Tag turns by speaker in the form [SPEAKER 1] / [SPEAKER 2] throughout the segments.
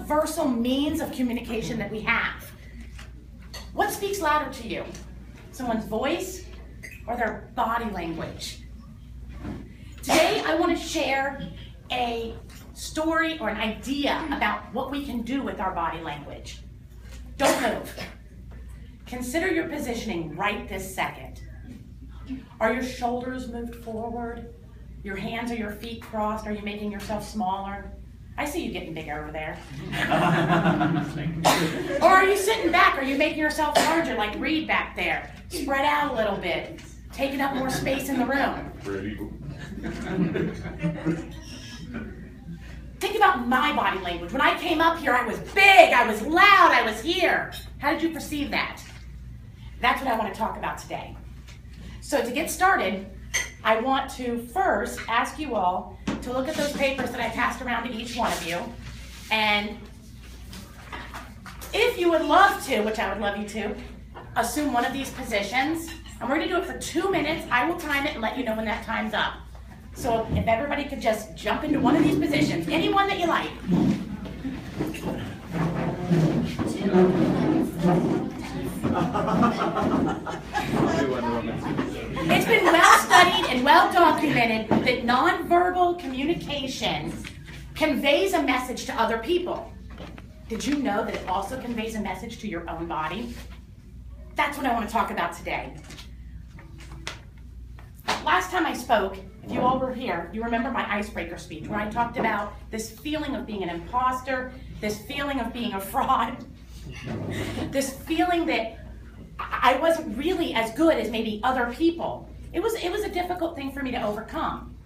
[SPEAKER 1] universal means of communication that we have. What speaks louder to you? Someone's voice or their body language? Today, I want to share a story or an idea about what we can do with our body language. Don't move. Consider your positioning right this second. Are your shoulders moved forward? Your hands or your feet crossed? Are you making yourself smaller? I see you getting bigger over there. Or are you sitting back? Are you making yourself larger like Reed back there? Spread out a little bit, taking up more space in the room. Think about my body language. When I came up here, I was big, I was loud, I was here. How did you perceive that? That's what I want to talk about today. So to get started, I want to first ask you all to look at those papers that I passed around to each one of you. And if you would love to, which I would love you to, assume one of these positions. And we're going to do it for 2 minutes. I will time it and let you know when that time's up. So if everybody could just jump into one of these positions, any one that you like. It's been well studied and well documented that nonverbal communication conveys a message to other people. Did you know that it also conveys a message to your own body? That's what I want to talk about today. Last time I spoke, if you all were here, you remember my icebreaker speech where I talked about this feeling of being an imposter, this feeling of being a fraud, this feeling that I wasn't really as good as maybe other people. It was a difficult thing for me to overcome.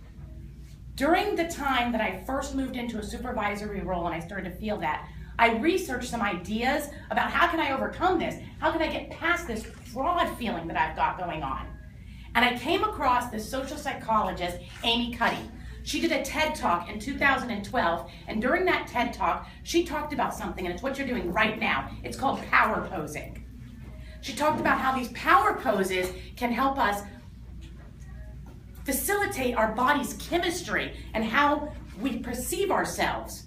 [SPEAKER 1] During the time that I first moved into a supervisory role and I started to feel that, I researched some ideas about how can I overcome this? How can I get past this fraud feeling that I've got going on? And I came across this social psychologist, Amy Cuddy. She did a TED Talk in 2012, and during that TED Talk, she talked about something, and it's what you're doing right now. It's called power posing. She talked about how these power poses can help us facilitate our body's chemistry and how we perceive ourselves.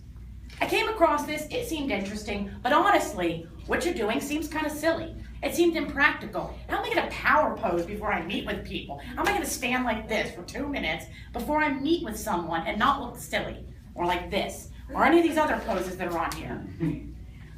[SPEAKER 1] I came across this, it seemed interesting, but honestly, what you're doing seems kind of silly. It seemed impractical. How am I going to power pose before I meet with people? How am I going to stand like this for 2 minutes before I meet with someone and not look silly? Or like this, or any of these other poses that are on here.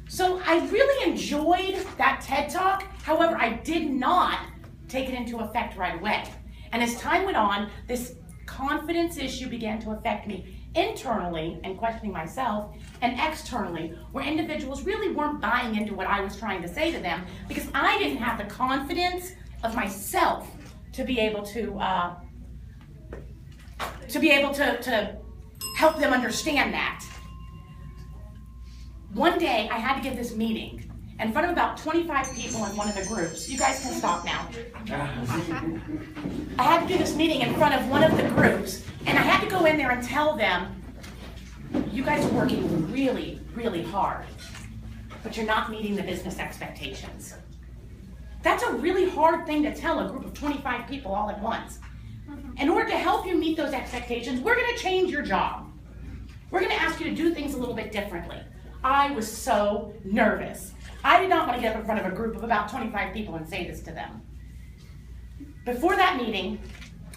[SPEAKER 1] So I really enjoyed that TED Talk. However, I did not take it into effect right away. And as time went on, this confidence issue began to affect me internally and questioning myself, and externally, where individuals really weren't buying into what I was trying to say to them because I didn't have the confidence of myself to be able to help them understand that. One day, I had to give this meeting in front of about 25 people in one of the groups. You guys can stop now. I had to do this meeting in front of one of the groups, and I had to go in there and tell them, you guys are working really, really hard, but you're not meeting the business expectations. That's a really hard thing to tell a group of 25 people all at once. In order to help you meet those expectations, we're going to change your job. We're going to ask you to do things a little bit differently. I was so nervous. I did not want to get up in front of a group of about 25 people and say this to them. Before that meeting,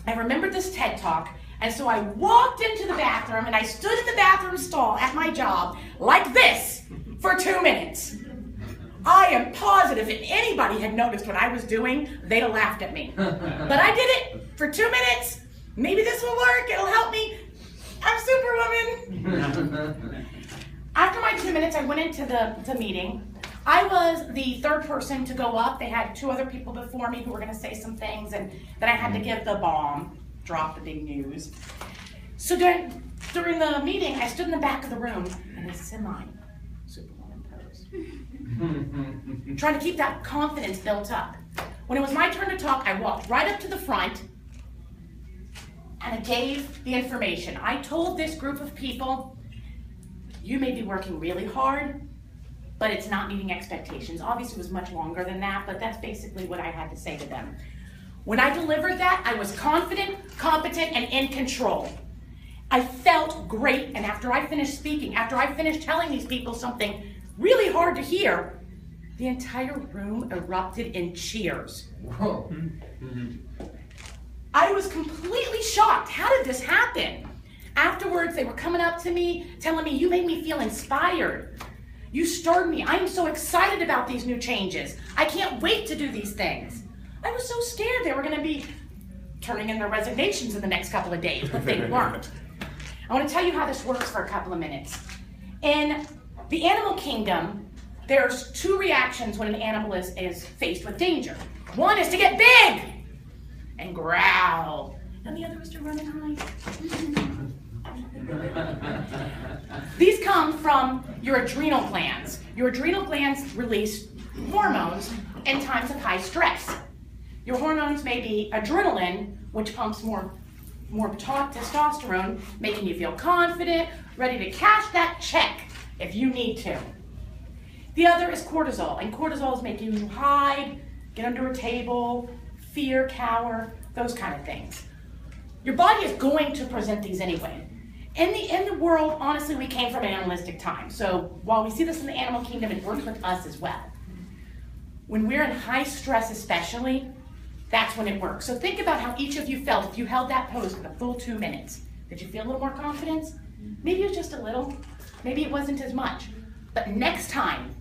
[SPEAKER 1] I remembered this TED Talk, and so I walked into the bathroom and I stood in the bathroom stall at my job like this for 2 minutes. I am positive if anybody had noticed what I was doing, they'd have laughed at me. But I did it for 2 minutes. Maybe this will work, it'll help me. I'm Superwoman. After my 2 minutes, I went into the meeting. I was the third person to go up. They had 2 other people before me who were going to say some things, and then I had to give the bomb, drop the big news. So during the meeting, I stood in the back of the room in a semi-Superwoman pose, trying to keep that confidence built up. When it was my turn to talk, I walked right up to the front, and I gave the information. I told this group of people, you may be working really hard, but it's not meeting expectations. Obviously, it was much longer than that, but that's basically what I had to say to them. When I delivered that, I was confident, competent, and in control. I felt great, and after I finished speaking, after I finished telling these people something really hard to hear, the entire room erupted in cheers.
[SPEAKER 2] Whoa.
[SPEAKER 1] I was completely shocked. How did this happen? Afterwards, they were coming up to me, telling me, you made me feel inspired. You stirred me. I'm so excited about these new changes. I can't wait to do these things. I was so scared they were going to be turning in their resignations in the next couple of days, but they weren't. I want to tell you how this works for a couple of minutes. In the animal kingdom, there's two reactions when an animal is faced with danger. One is to get big and growl, and the other is to run and hide. These come from your adrenal glands. Your adrenal glands release hormones in times of high stress. Your hormones may be adrenaline, which pumps more testosterone, making you feel confident, ready to cash that check if you need to. The other is cortisol, and cortisol is making you hide, get under a table, fear, cower, those kind of things. Your body is going to present these anyway. In the world, honestly, we came from an animalistic time. So while we see this in the animal kingdom, it works with us as well. When we're in high stress especially, that's when it works. So think about how each of you felt if you held that pose for the full 2 minutes. Did you feel a little more confidence? Maybe it was just a little. Maybe it wasn't as much. But next time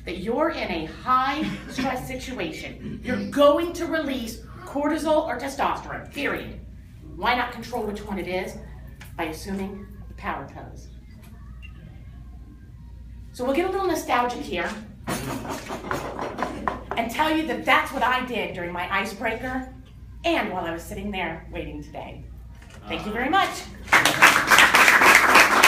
[SPEAKER 1] that you're in a high stress situation, you're going to release cortisol or testosterone, period. Why not control which one it is? By assuming the power pose. So we'll get a little nostalgic here and tell you that that's what I did during my icebreaker and while I was sitting there waiting today. Thank you very much.